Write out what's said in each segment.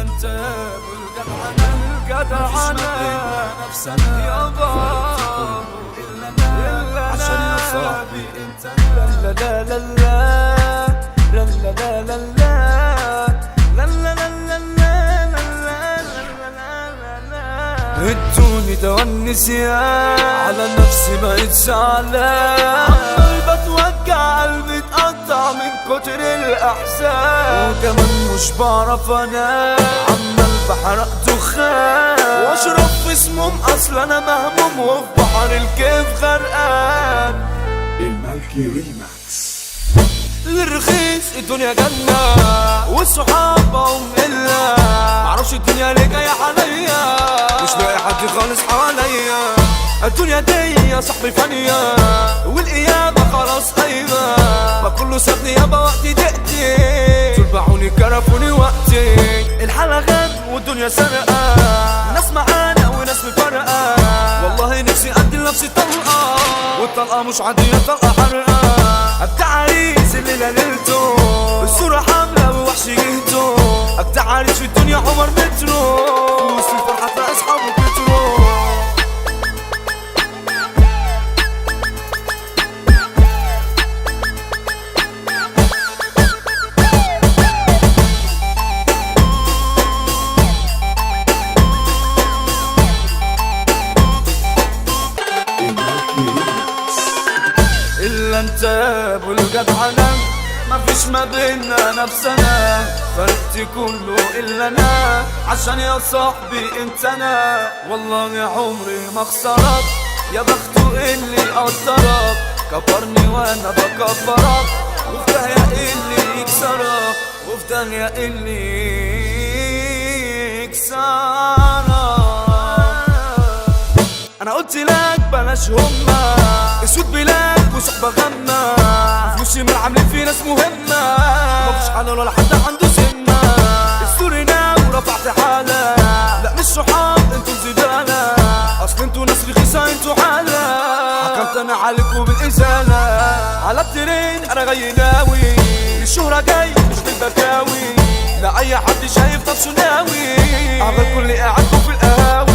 انت والجدعنة نفسنا يابا عشان يا صاحبي انت لا لا لا لا لا لا لا ادوني دوا النسيان على نفسي بقيت زعلان عمال بتوجع قلبي اتقطع من كتر الاحزان وكمان مش بعرف انام عمال بحرق دخان واشرب في سموم اصل انا مهموم وفي بحر الكيف غرقان. الملكي ريماكس. الرخيص الدنيا جنة والصحاب هم إلا معرفش الدنيا ليه جاية عليا مش لاقي حد خالص حواليا. الدنيا دي يا صاحبي فانية والقيامة خلاص قايمة ما كله سابني يابا وقتي دقتي دول باعوني كرفوني وقتي. الحالة غاب والدنيا سرقة ناس معانا وناس مفرقة والله نفسي ادي لنفسي طلقة والطلقة مش عادية طلقة حرقة. ابدع عريس الليلة ليلته الصورة حاملة ووحش جهته ابدع عريس في الدنيا عمر مترو وسط الفرحة تلاقي اصحابه كترو. إلا انت والجدعنة مفيش ما بينا نفسنا فرقتي كله إلا أنا عشان يا صاحبي انت أنا والله يا عمري ما خسرت يا بخته اللي قدرك كبرني وانا بكبرك وفي داهية اللي يكسرك وفي داهية اللي يكسرك. انا قلت لك بلاش هما اسود بلاد وصحبة غمة فلوسي من عاملين في ناس مهمة مفيش حلال ولا حد عنده سمة السوري نام ورفعت حالة لا مش صحاب انتوا زبالة اصل انتوا ناس رخيصة انتوا حالة حكمت انا عليكم بالازالة على الترين انا جاي ناوي الشهرة جاي مش بالبكاوي لا اي حد شايف نفسه ناوي اعمل كل قاعدكم في القهاوي.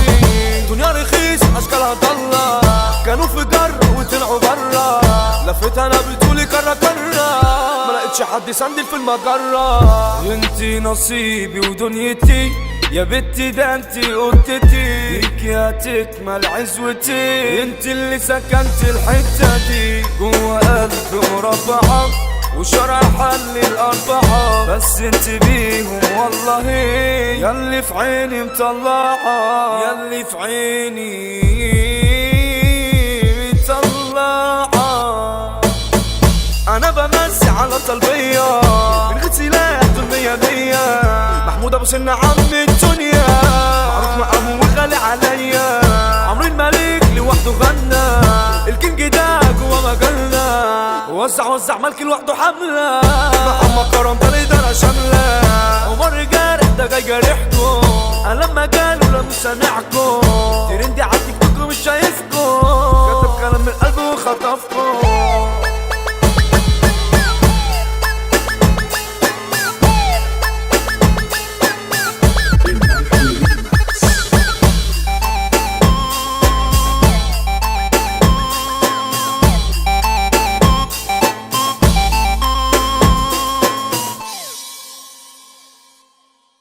دنيا رخيص اشكالها ضلة كانوا في جر وطلعوا برا لفيت انا بتقولي كرة كرة ما لقيتش حد يسندل في المجرة. انتي نصيبي ودنيتي يا بنتي ده انتي قطتي ليكي هتكمل عزوتي انتي اللي سكنت الحتة دي جوا قلبي مربعة وشرع حل الأربعة بس انت بيهم والله ياللي في عيني مطلعة ياللي في عيني مطلعة. أنا بمسي على طلبية من غير سلاح دول مية مية محمود أبو سنة عم الدنيا معروف مقامه وغالي عليا عمرو الملك لوحده غنى الكينج ده جوا مجالنا وزع ملك لوحده حملة محمد كرم ده الإدارة شاملة عمر رجال ده جاي جارحكم أنا لما جالوا لما سامعكم ترندي